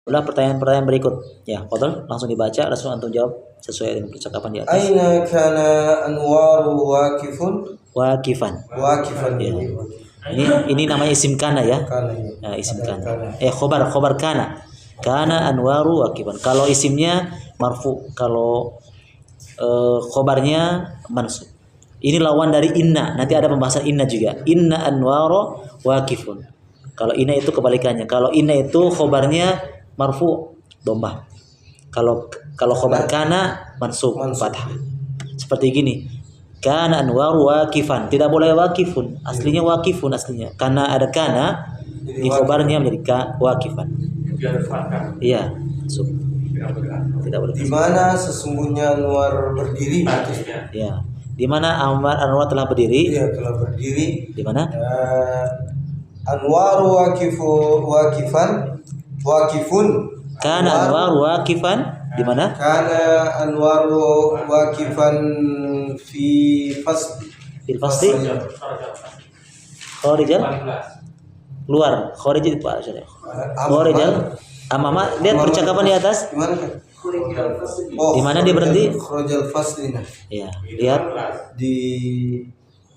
Ulah pertanyaan-pertanyaan berikut. Ya, Fadhil, langsung dibaca, langsung antum jawab sesuai dengan percakapan di atas. Aina kana Anwaru Wakifan. Ya. Ini namanya isim kana ya. Nah, isim kana. Khobar kana. Kana Anwaru wakifan. Kalau isimnya marfu, kalau khobarnya mansub. Ini lawan dari inna. Nanti ada pembahasan inna juga. Inna Anwaru wakifun. Kalau inna itu kebalikannya. Kalau inna itu khobarnya marfu, dhammah. Kalau khobar kana mansub fathah. Seperti gini. Kana Anwaru wakifan. Tidak boleh wakifun. Aslinya wakifun aslinya. Karena ada kana di khobarnya menjadi wakifan. Iya, mansub. Tidak boleh. Di mana sesungguhnya Anwar berdiri? Ya. Di mana Anwar telah berdiri? Iya, telah berdiri. Di mana? Anwar wakifun. Kana Anwar wakifan di mana? Kana Anwar wakifan fil fasli. Kharijal luar. Kharijal Pak Syekh. Kharijal amama, lihat percakapan di atas. Gimana kan? Di mana dia berhenti? Kharijal faslina. Ya, lihat di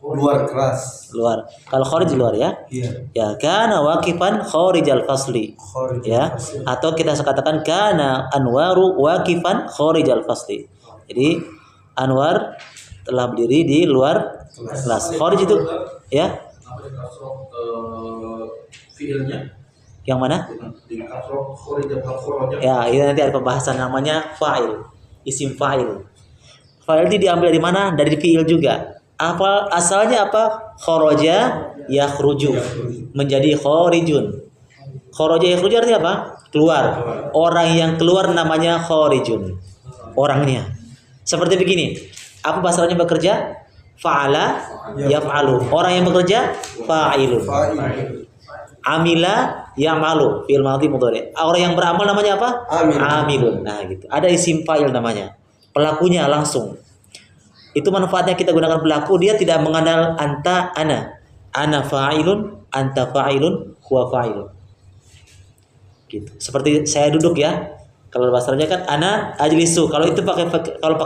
luar kelas. Luar. Kalau kharij luar ya. Iya. Ya, kana waqifan kharijal fasli. Ya, atau kita katakan kana Anwaru waqifan kharijal fasli. Jadi Anwar telah berdiri di luar kelas. Kharij itu ya. Fiilnya yang mana? di kasroh kharijal kharoja. Ya, ini nanti ada pembahasan namanya fa'il. Isim fa'il. Fa'il itu diambil dari mana? Dari fiil juga. Apa asalnya apa? Kharaja yakhruju. Menjadi kharijun. Kharaja yakhruju artinya apa? Keluar. Orang yang keluar namanya kharijun. Orangnya. Seperti begini. Apa bahasanya bekerja? Fa'ala yaf'alu. Orang yang bekerja fa'ilun. Amila ya'malu fi'il madhi mudhari. Orang yang beramal namanya apa? Amilun. Nah, gitu. Ada isim fa'il namanya. Pelakunya langsung. Itu manfaatnya kita gunakan pelaku, dia tidak mengenal anta ana. Ana fa'ilun, anta fa'ilun, huwa fa'ilun. Gitu. Seperti saya duduk ya. Kalau bahasanya kan ana ajlisu. Kalau itu pakai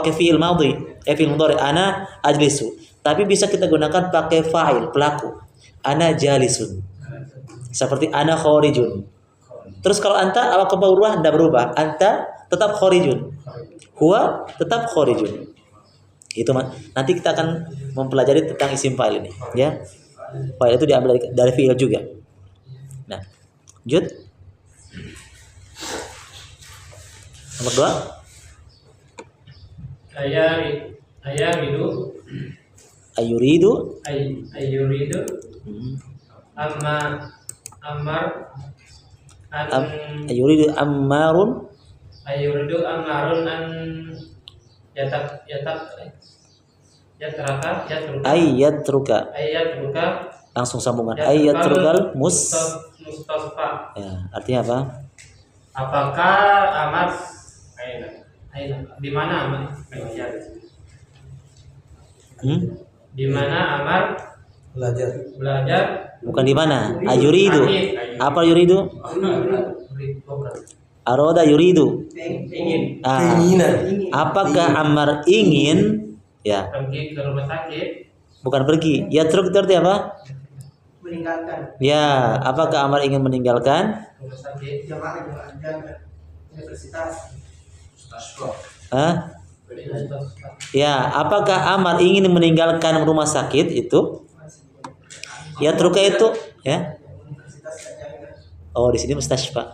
fi'il madhi, fi'il mudhari, ana ajlisu. Tapi bisa kita gunakan pakai fa'il, pelaku. Ana jalisun. Seperti ana kharijun. Terus kalau anta apa berubah? Tidak berubah. Anta tetap kharijun. Huwa tetap kharijun. Itu nanti kita akan mempelajari tentang isim fa'il ini, ya. Fa'il itu diambil dari fi'il juga. Nah, lanjut. Nomor 2. Ayuridu. Ayuridu ammarun an yatruka langsung sambungan ayatrukal mustasfa. Ya, artinya apa? Apakah Amar di mana Amar belajar? Di mana Amar belajar? Bukan di mana. Ayuridu. Apa yuridu? Aroda yuridu. Ingin. Apakah Ammar ingin ya Pergi ke rumah sakit. bukan pergi. Yatruk itu artinya apa? Meninggalkan. Ya, apakah Ammar ingin meninggalkan Rumah sakit. Universitas. Ya, apakah Ammar ingin meninggalkan rumah sakit itu? Yatruka itu ya. Oh, di sini mustashfa.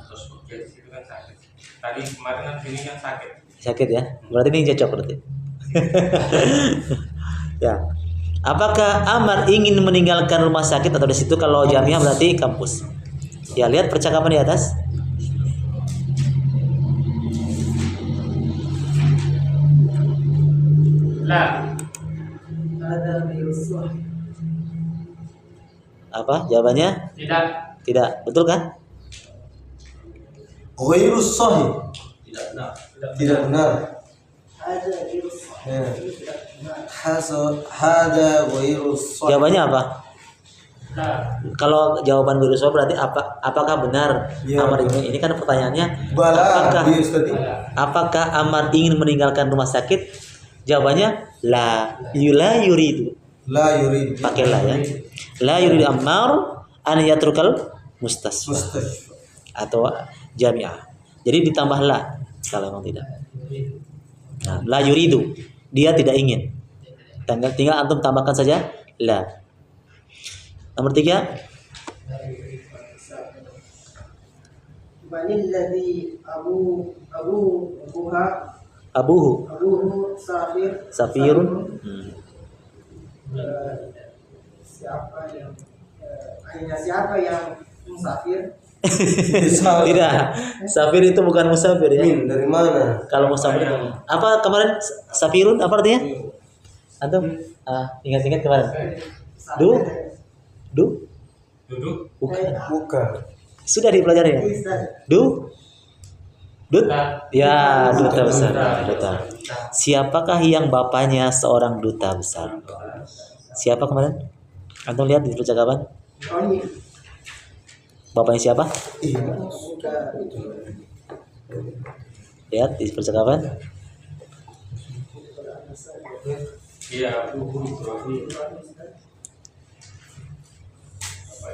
Tadi kemarin kan sini kan sakit. Sakit ya. Berarti ini cocok berarti. Ya. Apakah Ammar ingin meninggalkan rumah sakit atau di situ kalau jamiah berarti kampus. Ya, lihat percakapan di atas. Lah. Apa jawabannya? Tidak. Tidak. Betul kan? Ghairus sahih. Tidak benar. Hada ghairus sahih. Jawabannya apa? Kalau jawaban guru soal berarti apakah benar Ya. Ammar ini kan pertanyaannya Bala apakah di Ustaz. apakah Ammar ingin meninggalkan rumah sakit? Jawabannya la yuridu. La yurid. Pakai la ya. La yuridu Ammar an yatrukal mustasfa Mustashfa. atau jami'ah. Jadi ditambah la kalau memang tidak. Nah, la yuridu, dia tidak ingin. Tinggal antum tambahkan saja la. Nomor 3, Manil ladzi abuha abuhu abuhu safirun. Siapa yang musafir? Tidak, safir itu bukan musafir ya. Min dari mana? Kalau musafir apa kemarin safirun apa artinya? Antum ingat-ingat kemarin. Du? Duduk. Bukan. Bukan. Sudah dipelajari ya? Dut? Ya, duta besar. Duta. Siapakah yang bapaknya seorang duta besar? Siapa kemarin? Antum lihat di percakapan? Bapaknya siapa? Lihat di percakapan. Iya, Abu Ibrahim.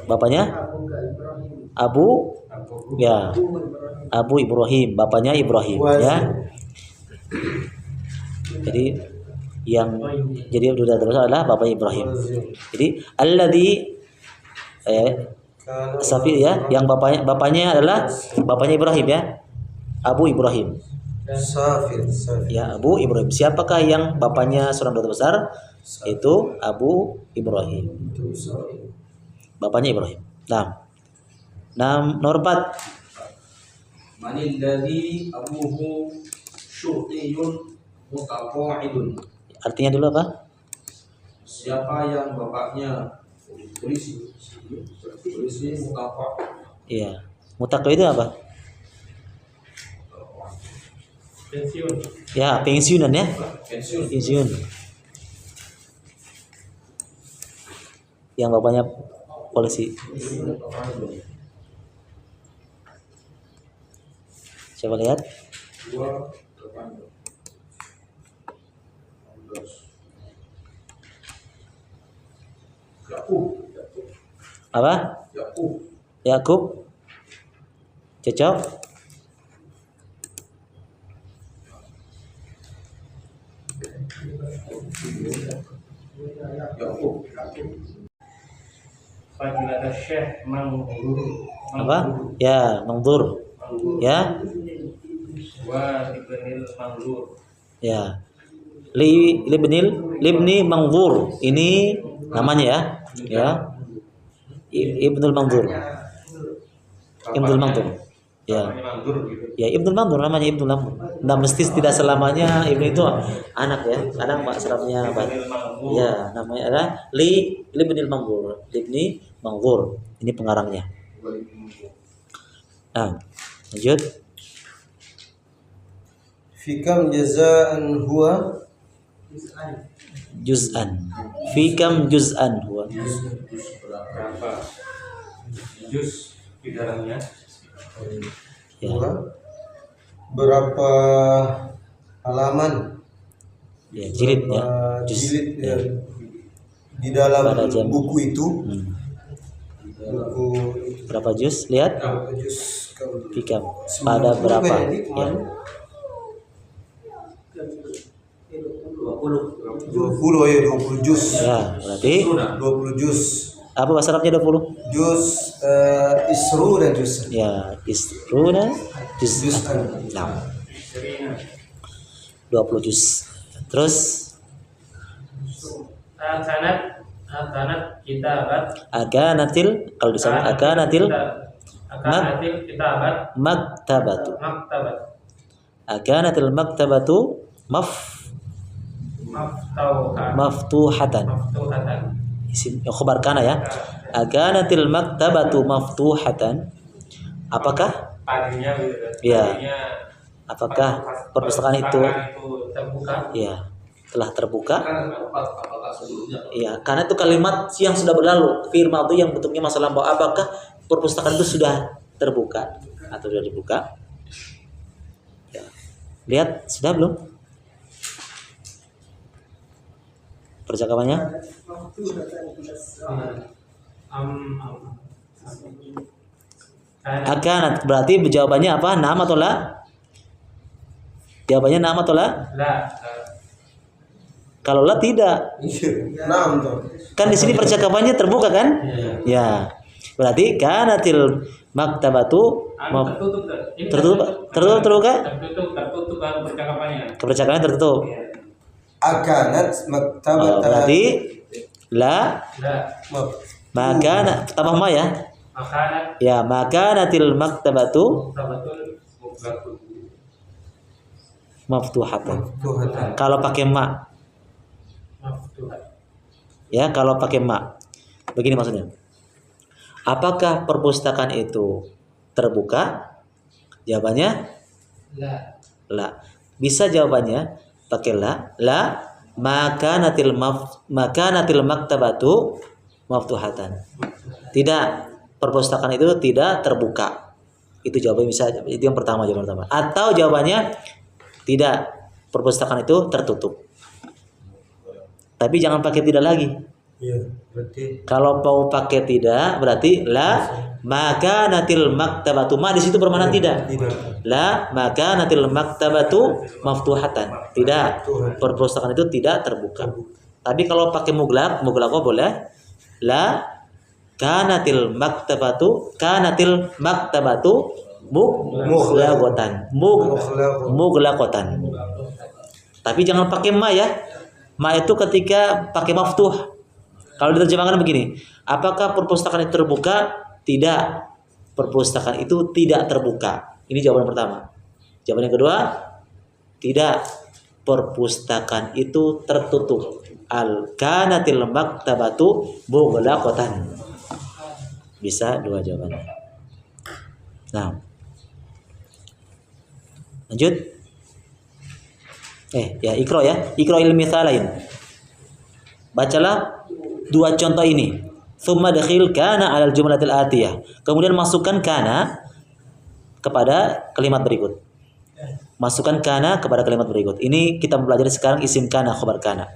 Bapaknya Abu, ya, Abu Ibrahim. Bapaknya Ibrahim ya. Jadi duta besar adalah bapaknya Ibrahim. Jadi alladzi Safir ya, yang bapaknya adalah bapaknya Ibrahim ya. Abu Ibrahim. Safir. Ya, Abu Ibrahim. Siapakah yang bapaknya seorang duta besar? Itu Abu Ibrahim. Bapaknya Ibrahim. Nomor 4. Manil ladzi abuhu syurtiyun mutaqa'idun. Artinya dulu apa? Siapa yang bapaknya polisi mutaqa'id. Iya. Mutaqo itu apa? Pensiun. Ya, pensiunan ya. Pensiun. Pensiun. Yang bapaknya polisi. Coba lihat. Apa? Yakub. Cocok? Fadilatul Syekh Mangur. Apa? Ya, Mangur. Ya. Wa Ibnil Mangur. Ya. Libni Mangur. Ini namanya ya. Ya. Ibnul Mangur. Ibnul Mangur. Ya. Mangur gitu. Ya, Ibnul Mandur namanya Ibnul Mandur. Nah, mesti tidak selamanya Ibnu itu anak ya. Kadang Pak serapnya apa? Ya, namanya adalah Libnil Mandur. Libni Mandur. Ini pengarangnya. Nah, lanjut. Fikam jazaan huwa Juz'an. Fikam juz'an huwa. Berapa juz di dalamnya? Ya. berapa halaman? Ya, jilid ya. Berapa Juz. jilid Ya. di dalam Pada jam. buku itu? Hmm. Buku Berapa juz? Lihat. juz Fikam. Pada berapa? Ya. 20 ya, 20 juz. Ya, berarti 20 juz. apa bahasa Arabnya 20? Juz isru dan juz. Ya, isruna juz'an. Nah, 20 juz. Terus Akanat kitabat. aganatil, kalau disebut aganatil Kitabat maktabatu. maktabat Aganatil maktabatu maftuhatan. Isim khabar kana ya. Aganatil maktabatu maftuhatan. Apakah? padinya gitu. Ya. Padinya, Apakah perpustakaan itu terbuka? ya telah terbuka? Apakah apakah sebelumnya? Iya, karena itu kalimat yang sudah berlalu. Fi'il madhi yang bentuknya masa lampau. Apakah perpustakaan itu sudah terbuka atau sudah dibuka? Ya. Lihat, sudah belum? Percakapannya? Akanat berarti jawabannya apa? Naam atau la? Jawabannya naam atau la? La. Kalau la tidak. Naam tuh. Kan di sini percakapannya terbuka kan? Iya. Ya. Berarti kanatil maktabatu Tertutup. Ini tertutup terbuka? Tertutup baru percakapannya. Kepercakapannya tertutup. Akanat maktabatan. Berarti la La. maka tambah ma ya. Makanan Ya, maka natil maktabatu muktabatul muktabatu. maftuhatan. Tuhan. Kalau pakai ma, Maftuhat. ya kalau pakai ma. Begini maksudnya. Apakah perpustakaan itu terbuka? Jawabannya La. la. Bisa jawabannya pakai la. La maka natil maktabatu maftuhatan. Tidak, perpustakaan itu tidak terbuka. Itu jawabannya bisa. Itu yang pertama, jawaban pertama. Atau jawabannya tidak, perpustakaan itu tertutup. Tapi jangan pakai tidak lagi. Iya, berarti Kalau mau pakai tidak berarti la maka natil maktabatu, ma di situ bermakna tidak. tidak. La maka natil maktabatu maftuhatan. Tidak, perpustakaan itu tidak terbuka. Tapi kalau pakai muglaq boleh. La kanatil maktabatu mughlaqatan. Mughlaqatan. Tapi jangan pakai ma ya. Ma itu ketika pakai maftuh. Kalau diterjemahkan begini, apakah perpustakaan itu terbuka? Tidak. Perpustakaan itu tidak terbuka. Ini jawaban pertama. Jawaban yang kedua, tidak. Perpustakaan itu tertutup. Al-kanatil maktabatu mughlaqatan. Bisa dua jawaban. Nah. Lanjut. Ya, Iqra ya. Iqra ilmi lain. Bacalah dua contoh ini. Tsumma dakhil kana 'alal jumlatil atiyah. Kemudian masukkan kana kepada kalimat berikut. Masukkan kana kepada kalimat berikut. Ini kita mempelajari sekarang isim kana, khabar kana.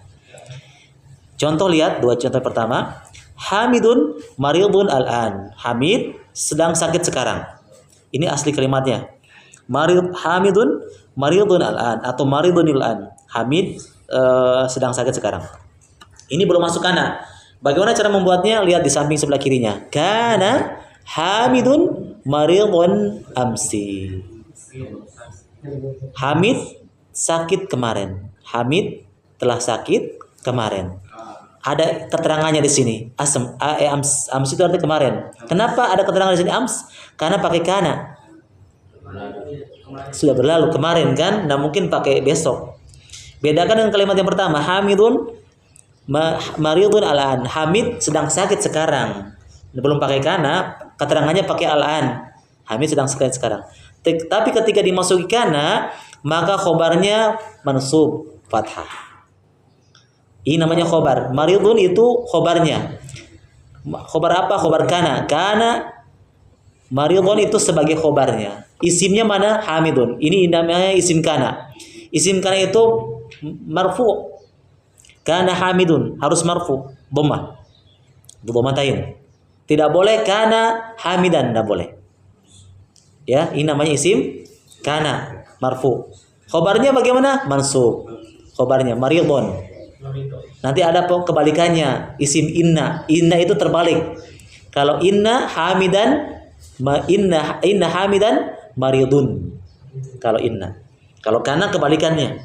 Contoh, lihat dua contoh pertama. Hamidun maridun al-an. Hamid sedang sakit sekarang. Ini asli kalimatnya. Hamidun maridun al-an atau maridunil an. Hamid sedang sakit sekarang. Ini belum masuk kana. Bagaimana cara membuatnya? Lihat di samping sebelah kirinya. Kana Hamidun maridun amsi. Hamid sakit kemarin. Hamid telah sakit kemarin. Ada keterangannya di sini. Ams itu artinya kemarin. Kenapa ada keterangan di sini ams? Karena pakai kana. Sudah berlalu kemarin kan? Nah mungkin pakai besok. Bedakan dengan kalimat yang pertama. Hamidun maridun al-an. Hamid sedang sakit sekarang. Belum pakai kana, keterangannya pakai al-an. Hamid sedang sakit sekarang. Tapi ketika dimasuki kana, maka khobarnya mansub fathah. Ini namanya khobar. Maridun itu khobarnya. Khobar apa? Khobar kana. Kana maridun itu sebagai khobarnya. Isimnya mana? Hamidun. Ini namanya isim kana. Isim kana itu marfu. Kana hamidun, harus marfu, dhammah. Dhammatain. Tidak boleh kana hamidan, tidak boleh. Ya, ini namanya isim kana, marfu. Khobarnya bagaimana? Mansub. Khobarnya maridun. Nanti ada kebalikannya, isim inna. Inna itu terbalik. Kalau inna hamidan, inna hamidan maridun. Kalau inna. Kalau kana kebalikannya.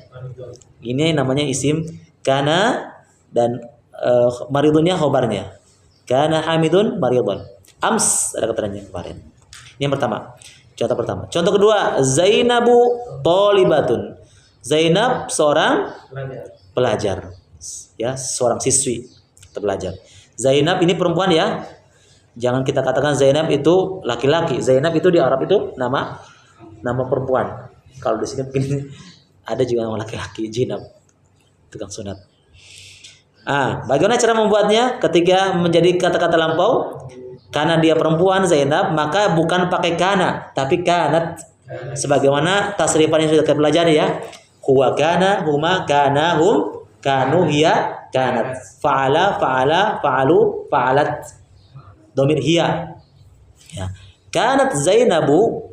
Ini namanya isim kana dan maridunnya khobarnya. Kana hamidun maridun. Ams ada keterangannya kemarin. Ini yang pertama. Contoh pertama. Contoh kedua, Zainabu thalibatun. Zainab seorang pelajar. Ya, seorang siswi atau pelajar. Zainab ini perempuan ya. Jangan kita katakan Zainab itu laki-laki. Zainab itu di Arab itu nama perempuan. Kalau di sini mungkin ada juga nama laki-laki, Zainab. Tukang sunat. Bagaimana cara membuatnya? Ketika menjadi kata-kata lampau, karena dia perempuan Zainab, maka bukan pakai kana, tapi kanat. Sebagaimana tasrifan yang sudah kita pelajari ya. Huwa kana, huma kana, hum kanu, hiya kanat. Fa'ala, fa'ala, fa'alu, fa'alat. Domir hiya. Ya. Kanat Zainabu.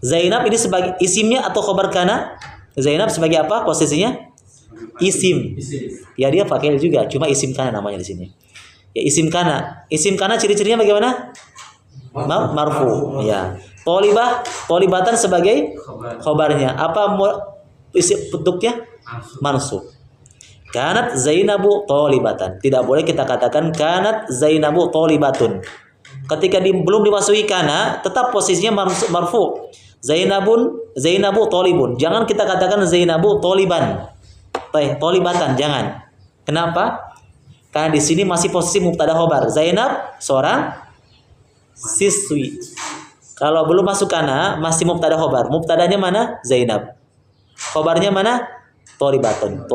Zainab ini sebagai isimnya atau khobar kana? Zainab sebagai apa posisinya? Isim. Ya dia fakil juga, cuma isim kana namanya di sini. Ya isim kana. Isim kana ciri-cirinya bagaimana? Marfu. Ya. Tolibatan sebagai khobarnya. Apa isi bentuknya? Mansub. Kanat Zainabu tolibatan. Tidak boleh kita katakan kanat Zainabu tolibatun. Ketika belum dimasuki kana, tetap posisinya marfu. Zainabu tolibun. Jangan kita katakan Zainabu toliban. Tolibatan jangan. Kenapa? Karena di sini masih posisi mubtada khobar. Zainab seorang siswi. Kalau belum masuk kana masih mubtada khobar. Mubtadanya mana? Zainab. Khobarnya mana? Tolibatun.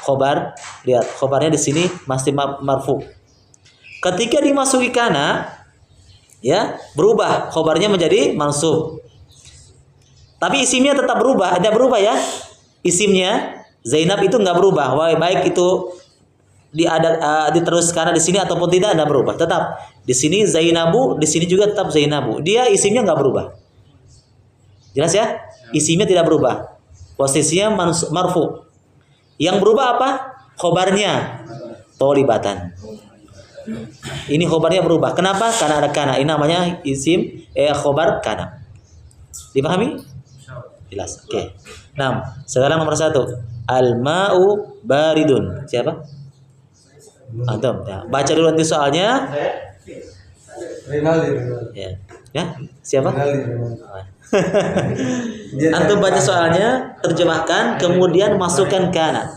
Khobar, lihat khobarnya di sini masih marfu. Ketika dimasuki kana, ya berubah khobarnya menjadi mansub. Tapi isimnya tetap berubah. Ada berubah ya? Isimnya Zainab itu nggak berubah, baik itu diteruskan di sini ataupun tidak ada berubah. Tetap di sini Zainabu, di sini juga tetap Zainabu. Dia isimnya nggak berubah. Jelas ya? Isimnya tidak berubah. Posisinya marfu. Yang berubah apa? Khobarnya tolibatan. Ini khobarnya berubah. Kenapa? Karena ada kana. Ini namanya isim khobar kana. Dipahami? Jelas. Oke. Nah, sekarang nomor 1. Al-ma'u baridun. Siapa? Antum. Ya. Baca dulu nanti soalnya. Renaldi. Ya. Ya. Siapa? Renaldi. Antum baca soalnya, terjemahkan, kemudian masukkan kana.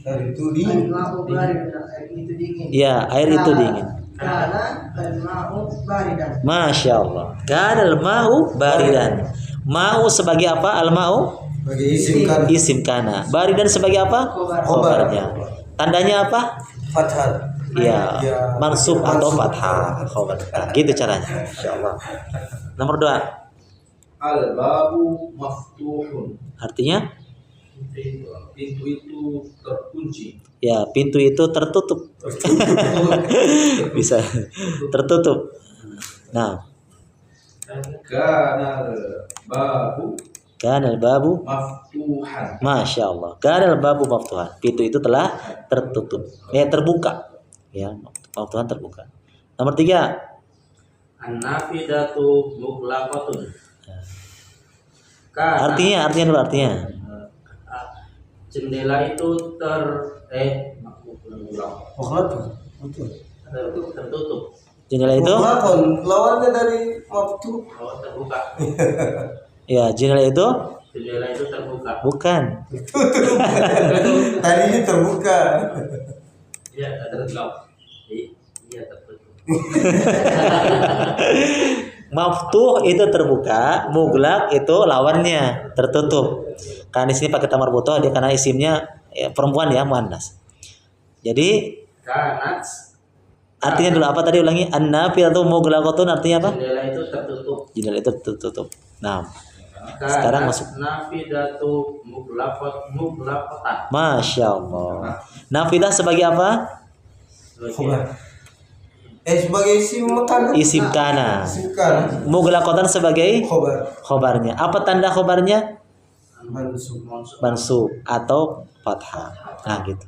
Air itu dingin. Al-ma'u baridan. Air itu dingin. Ya, air itu dingin. Kana al-ma'u baridan. Masya Allah. Kana al-ma'u baridan. Ma'u sebagai apa? Al-ma'u Bagi isim kan. isim kana. Baridan sebagai apa? Khobarnya. Tandanya apa? Fathah. Ya, Ya, mansub atau mansub. fathah. Khobar. Nah, gitu caranya. Insyaallah. Nomor 2. Al-babu maftuhun. Artinya? Pintu itu terkunci. Ya, pintu itu tertutup. Bisa tertutup. Nah, kanal babu Maftuhan. Masya Allah. Kanal babu maftuhan. Pintu itu telah tertutup. Terbuka. Ya, maftuhan terbuka. Nomor 3. An-nafidatu mughlaqatun. Artinya dulu artinya. Jendela itu tertutup. Jendela itu? Lawannya dari maftuh. Oh, terbuka. Ya, jendela itu? Jendela itu terbuka. Bukan. Tadinya terbuka. Iya, tertutup. Iya, tertutup. Maftuh itu terbuka, muglak itu lawannya tertutup. Karena di sini pakai tamar butoh dia karena isimnya perempuan ya, muannas. Jadi Kanat. artinya dulu apa tadi ulangi? An-nafidatu mughlaqatun artinya apa? Jendela itu tertutup. Jendela itu tertutup. Nah, sekarang masuk. Nafidatu mughlaqatan. Masya Allah. Nafidah sebagai apa? Sebagai isim makan. Isim kana. Isim kan. Mughlaqatan sebagai Khobar. khobarnya. Apa tanda khobarnya? Mansub. Mansub atau fathah. Nah, gitu.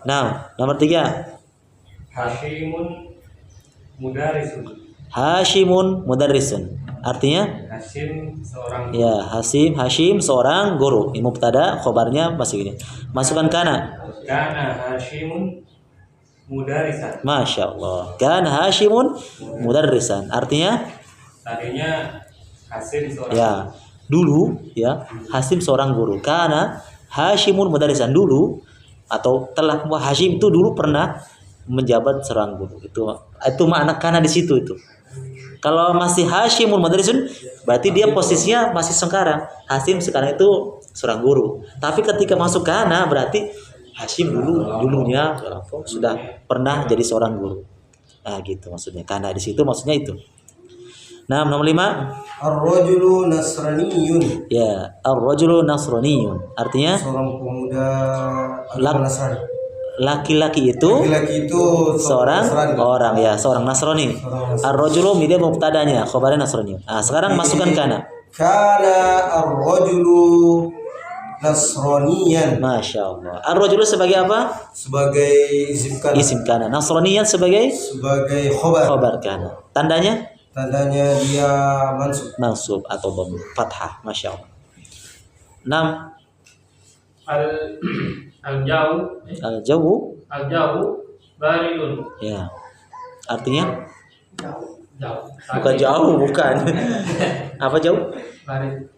Nah, nomor 3. Hashimun mudarisun. Hashimun mudarrisun. Artinya? Hashim seorang Ya, Hashim seorang guru. Ini mubtada, khobarnya masih ini. Masukkan kana. Kana Hashimun mudarisan. Masya Allah. Kan Hashimun mudarrisan. Artinya? Tadinya Hashim seorang Ya, dulu ya Hashim seorang guru. Karena Hashimun mudarrisan dulu atau telah Hashim itu dulu pernah menjabat seorang guru. Itu makna kana di situ itu. Kalau masih Hashimun mudarrisun berarti dia posisinya masih sekarang. Hashim sekarang itu seorang guru. Tapi ketika masuk kana berarti Hashim dulunya sudah pernah jadi seorang guru. Nah, gitu maksudnya. Karena di situ maksudnya itu. Nah, nomor 5. Ar-rajulu nasraniyun. Ya, ar-rajulu nasraniyun. Artinya Seorang pemuda Lak- agama Nasrani. laki-laki itu Laki-laki itu seorang Nasrani. orang ya, seorang Nasrani. Seorang Nasrani. Ar-rajulu dia mubtadanya, khabarnya Nasrani. Nah, sekarang masukkan kana. Kana ar-rajulu nasraniyan. Masya Allah. Ar-rajulu sebagai apa? Sebagai Isim kana. Nasraniyan sebagai khobar. khabar kana. Tandanya Tandanya dia mansub. mansub atau dhamma fathah. Masya Allah. 6. Al-jauh Al-jawu baridun. ya. Artinya Jauh. bukan jauh, bukan. Apa jauh? Barid.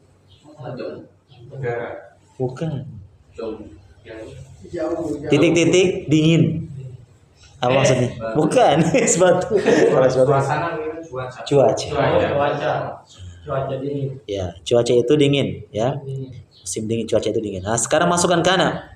Negara. Bukan. Jauh. Jauh. Titik-titik dingin. Apa maksudnya? Bukan. Sebatu. Suasana gitu, cuaca. Cuaca dingin. Ya, cuaca itu dingin, ya. Dingin. Musim dingin, cuaca itu dingin. Nah, sekarang masukkan kana.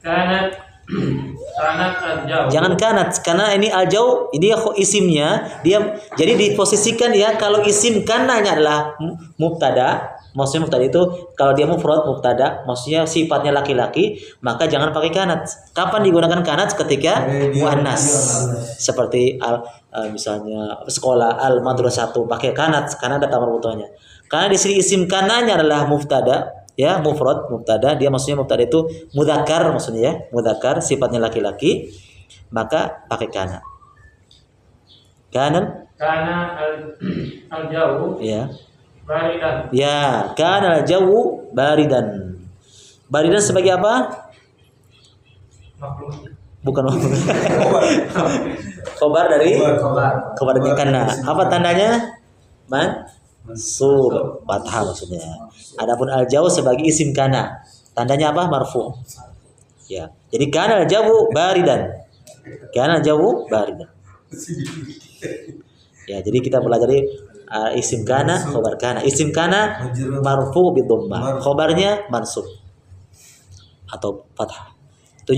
Kanat al-jauh. Jangan kanat, karena ini al-jau, ini isimnya dia jadi diposisikan ya kalau isim kananya adalah mubtada, maksudnya mubtada itu kalau dia mufrad mubtada, maksudnya sifatnya laki-laki, maka jangan pakai kanat. Kapan digunakan kanat? Ketika muannas. Seperti misalnya sekolah al-madrasatu pakai kanat karena ada tamar butuhnya. Karena di sini isim kananya adalah mubtada, ya mufrad mubtada, dia maksudnya mubtada itu mudzakkar maksudnya ya, mudzakkar sifatnya laki-laki, maka pakai kana. Kana al-jauh ya. baridan. Ya, kana al-jawu baridan. Baridan sebagai apa? Maklum. Bukan khobar dari khobar dari kana. Apa tandanya? Mansub, fathah maksudnya. Adapun al-jawu sebagai isim kana, tandanya apa? Marfu. Ya. Jadi kana al-jawu baridan. Kana al-jawu baridan. Ya, jadi kita pelajari isim kana, khobar kana. Isim kana marfu bi dhammah. Khobarnya mansub atau fathah. 7.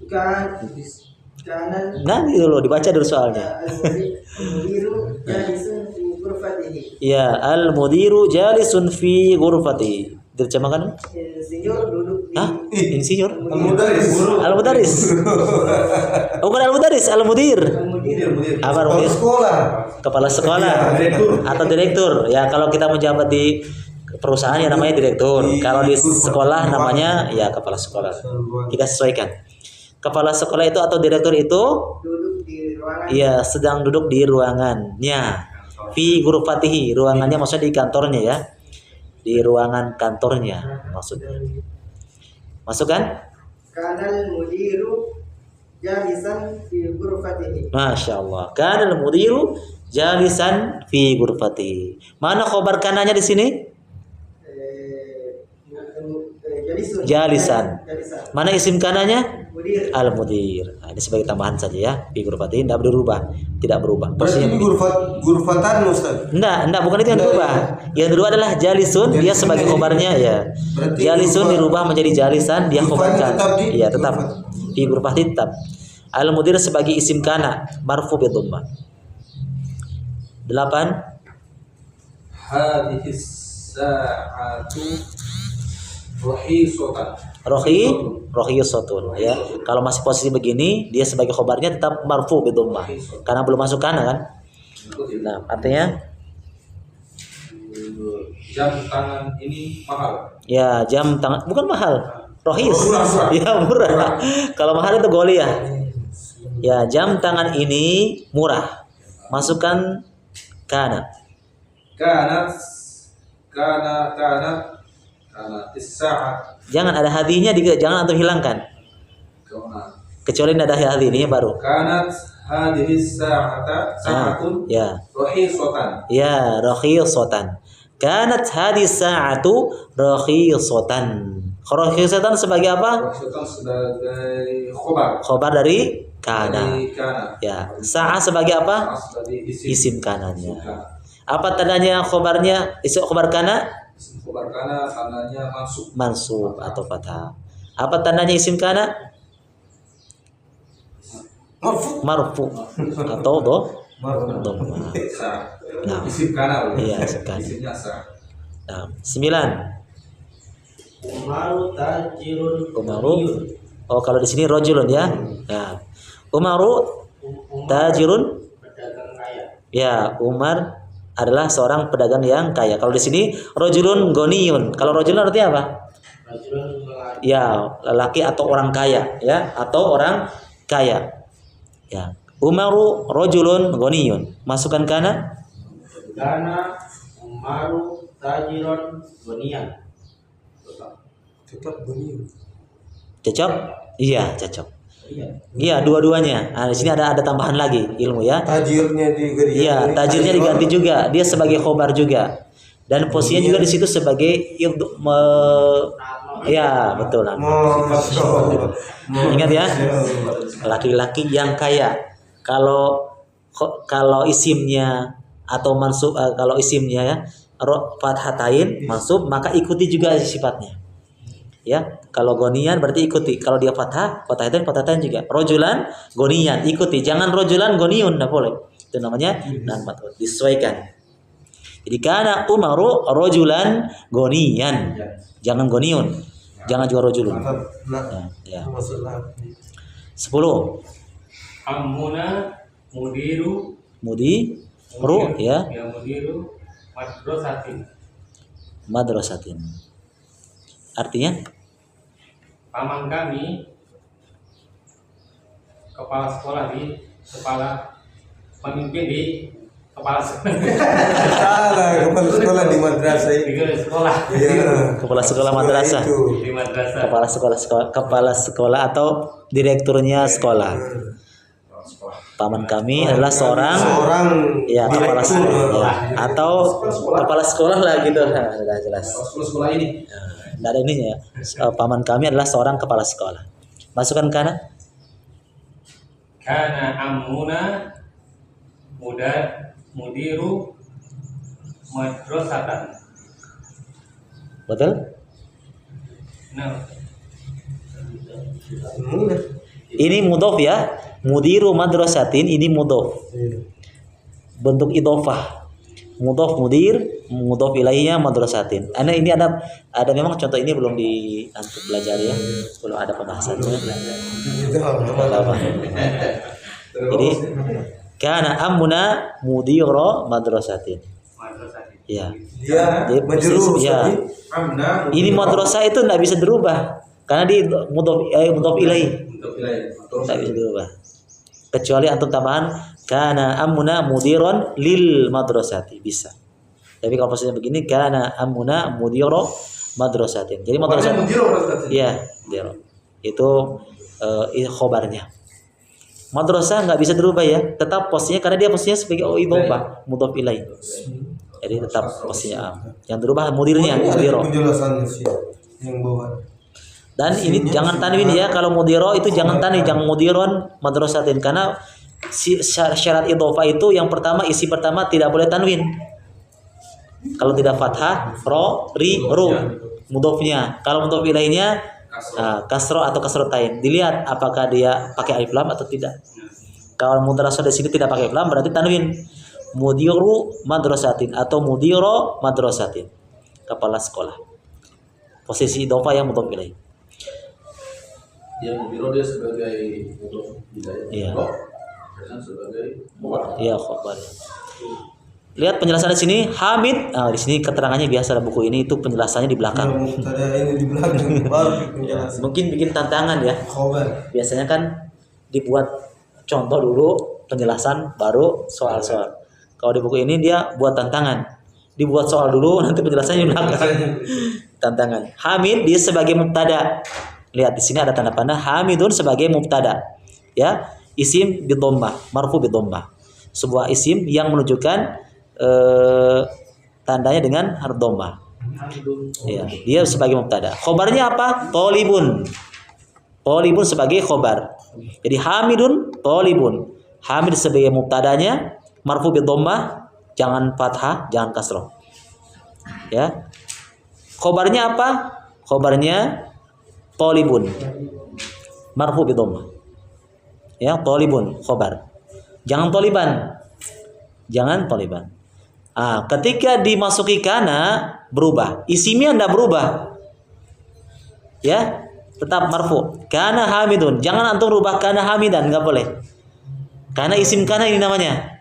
Kanan Nah, itu loh dibaca dulu soalnya. al-mudiru jalisun fi ghurfatihi. Ya, al-mudiru jalisun fi ghurfati. Diterjemahkan? Insinyur duduk di Hah? Insinyur? Al-mudaris. Al-mudaris. Oh, bukan al-mudaris, al-mudir. al-mudir. Apa Kepala mudir? sekolah. Kepala sekolah atau direktur. Ya, kalau kita menjabat di perusahaan ya namanya direktur. Kalau di sekolah namanya ya kepala sekolah. Kita sesuaikan. Kepala sekolah itu atau direktur itu Duduk di ruangan. ya sedang duduk di ruangannya. Fi ghurfatihi, ruangannya maksudnya di kantornya ya. Di ruangan kantornya maksudnya. Masukkan? Kanal mudiru jalisan fi ghurfatihi. Masya Allah. Kanal mudiru jalisan fi ghurfatihi. Mana khobar kananya di sini? Jalisun. Jalisan. Jalisan. Mana isim kananya? Mudir. Al-mudir. Nah, ini sebagai tambahan saja ya. Fi ghurfatihi tidak berubah, tidak berubah. Berarti Posisinya ini begitu. gurfatan Ustaz. Enggak, bukan itu yang berubah. Yang kedua adalah jalisun, dia sebagai khobarnya ya. Berarti Jalisun gurfa- dirubah menjadi jalisan, dia gurfanya khobarkan. tetap di Iya, tetap. gurfah. Fi ghurfati tetap. Al-mudir sebagai isim kana, marfu bi dhammah. 8. Hadhihi sa'atu rahisatan. Rohiyusotun ya. Kalau masih posisi begini, dia sebagai khobarnya tetap marfu bi dhammah. Karena belum masuk kana kan. Nah, artinya Jam tangan ini mahal. ya jam tangan bukan mahal. Rohis. Murah. Ya murah. Kalau mahal itu goli ya. Ya, jam tangan ini murah. Masukkan kana. Kanat is-sa'at. Jangan ada hadinya, jangan antum hilangkan. Kecuali ada hadinya baru. Kanat hadhihi sa'atun Ya. rahisatan. Ya, rakhiyatan. Kanat hadis sa'atu rakhiyatan. Rakhiyatan sebagai apa? Rahisatan sebagai khobar. Khobar dari kana. Dari kana. Ya, sa'a sebagai apa? Sebagai Isim kanannya. Isim kana. Apa tandanya khobarnya? Isim khobar kana? Isim khobar kana tandanya mansub. Mansub atau fathah. Apa tandanya isim kana? Marfu atau dhamma. Sa. Nah. Isim kana. Iya, isim kana. Isimnya sa. Nah, 9. Umaru tajirun. Umaru. Oh, kalau di sini rajulun ya. Nah, Umaru tajirun. Pedagang kaya. Ya, Umar adalah seorang pedagang yang kaya. Kalau di sini rajulun ghaniyun. Kalau rajulun artinya apa? Rajulun lelaki. Ya, lelaki atau orang kaya, ya, atau orang kaya. Ya. Umaru rajulun ghaniyun. Masukkan kana? Kana Umaru tajirun gonian. Tetap bunyi. Cocok? Iya, cocok. Iya. Iya, dua-duanya. Nah, di sini ada tambahan lagi ilmu ya. Tajirnya diganti. Iya, tajirnya diganti juga. Dia sebagai khobar juga. Dan posisinya juga di situ sebagai ya, betul lah. Ingat ya, laki-laki yang kaya. Kalau isimnya atau mansub, kalau isimnya ya fathatain mansub, maka ikuti juga sifatnya. Ya, kalau gonian berarti ikuti. Kalau dia fathatain juga. Rojulan gonian ikuti. Jangan rojulan goniun, tidak boleh. Itu namanya namat. Disesuaikan. Jadi kana Umaru rojulan gonian. Jangan goniun. Jangan juga rojulun. Ya. 10. Ammuna mudiru Ya. Ya mudiru Madrasatin. Artinya paman kami kepala sekolah pemimpin di kepala sekolah. Salah, kepala sekolah di madrasah Di sekolah. Iya. kepala sekolah madrasah. Di madrasah. Kepala sekolah atau direkturnya sekolah. Paman kami adalah seorang ya kepala sekolah ya. Atau kepala sekolah lah gitu. Nah, sudah jelas. Sekolah ini. Tidak ada ininya ya. Paman kami adalah seorang kepala sekolah. Masukkan kana? Kana ammuna mudiru madrasatan. Betul? Nah, Ini mudhof ya. Mudiru madrasatin ini mudhof. Bentuk idhofah. Mudhof mudir, mudhof ilaihnya madrasatin. Ini ada memang contoh ini belum antum belajar ya. Belum ada pembahasannya. Jadi kana amuna mudiro madrasatin. Ya. Dia menjurus ya. Ini madrasah itu tidak bisa dirubah karena di mudhof ilaih. Tidak bisa dirubah. Kecuali antum tambahan kana amuna mudiron lil madrasati bisa. Tapi kalau posisinya begini kana amuna mudiro madrasatin. Jadi madrasah. Iya, mudiro. Itu khobarnya. Madrasah nggak bisa dirubah ya, tetap posisinya karena dia posisinya sebagai idhofah mudhof ilaih. Jadi tetap posisinya yang dirubah mudirnya mudiro. Penjelasan yang bawah. Dan ini jangan tanwin ya, kalau mudiro itu jangan tanwin, jangan mudiron madrasatin karena syarat idhofah itu yang pertama isi pertama tidak boleh tanwin. Kalau tidak fathah, ru mudhofnya. Kalau mudhof ilaihnya kasro atau kasrotain. Dilihat apakah dia pakai alif lam atau tidak. Kalau madrasah di sini tidak pakai alif lam berarti tanwin. Mudiru madrasatin atau mudiro madrasatin. Kepala sekolah. Posisi idhofah yang mudhof ilaih. Dia mudiro dia sebagai mudhof ilaih. Iya. Dan sebagai Iya, khobar. Lihat penjelasan di sini Hamid. Nah, di sini keterangannya biasa buku ini itu penjelasannya di belakang. Ini di belakang baru penjelasan. Mungkin bikin tantangan ya. Khobar. Biasanya kan dibuat contoh dulu, penjelasan baru soal-soal. Kalau di buku ini dia buat tantangan. Dibuat soal dulu nanti penjelasannya di belakang. Tantangan. Hamid dia sebagai mubtada. Lihat di sini ada tanda panah Hamidun sebagai mubtada. Ya, isim bi dhammah, marfu bi dhammah. Sebuah isim yang menunjukkan tandanya dengan harf dhammah. Ya, dia sebagai mubtada. Khobarnya apa? Thalibun. Thalibun sebagai khobar. Jadi Hamidun thalibun. Hamid sebagai mubtadanya marfu bi dhammah, jangan fathah, jangan kasroh. Ya. Khobarnya apa? Khobarnya talibun. Marfu bi dhammah. Ya, talibun khobar. Jangan taliban. Jangan taliban. Ketika dimasuki kana berubah. Isimnya tidak berubah. Ya, tetap marfu. Kana hamidun. Jangan antum rubah kana hamidan, enggak boleh. Karena isim kana ini namanya.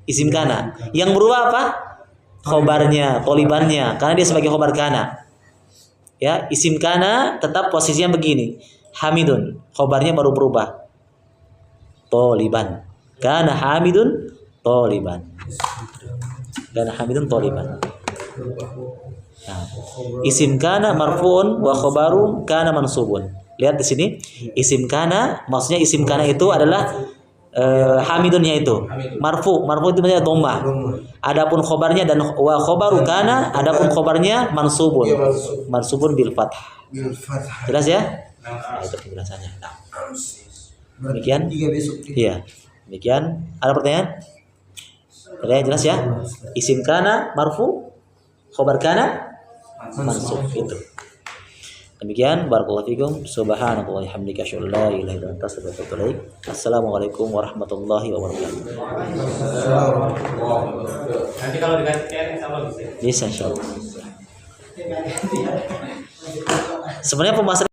Isim kana. Yang berubah apa? Khobarnya, tolibannya. Karena dia sebagai khobar kana. Ya, isim kana tetap posisinya begini. Hamidun. Khobarnya baru berubah. Toliban. Kana hamidun toliban. Kana hamidun toliban. Nah, isim kana marfuun wa khobaru kana mansubun. Lihat di sini, isim kana maksudnya isim kana itu adalah hamidunnya itu. Marfu itu maksudnya dhammah. Adapun khobarnya dan wa khobaru kana, adapun khobarnya mansubun. Mansubun bil fathah. Jelas ya? Nah, itu penjelasannya. Nah. Demikian? Iya. Demikian. Ada pertanyaan? Pertanyaan jelas ya? Isim kana marfu, khobar kana mansub itu. Demikian, barakallahu fikum. Subhanallahi hamdika asyhadu an la ilaha illa anta astaghfiruka wa atubu ilaik. Assalamualaikum warahmatullahi wabarakatuh. Nanti kalau dikasih share sama bisa. Bisa insyaallah. Sebenarnya pembahasan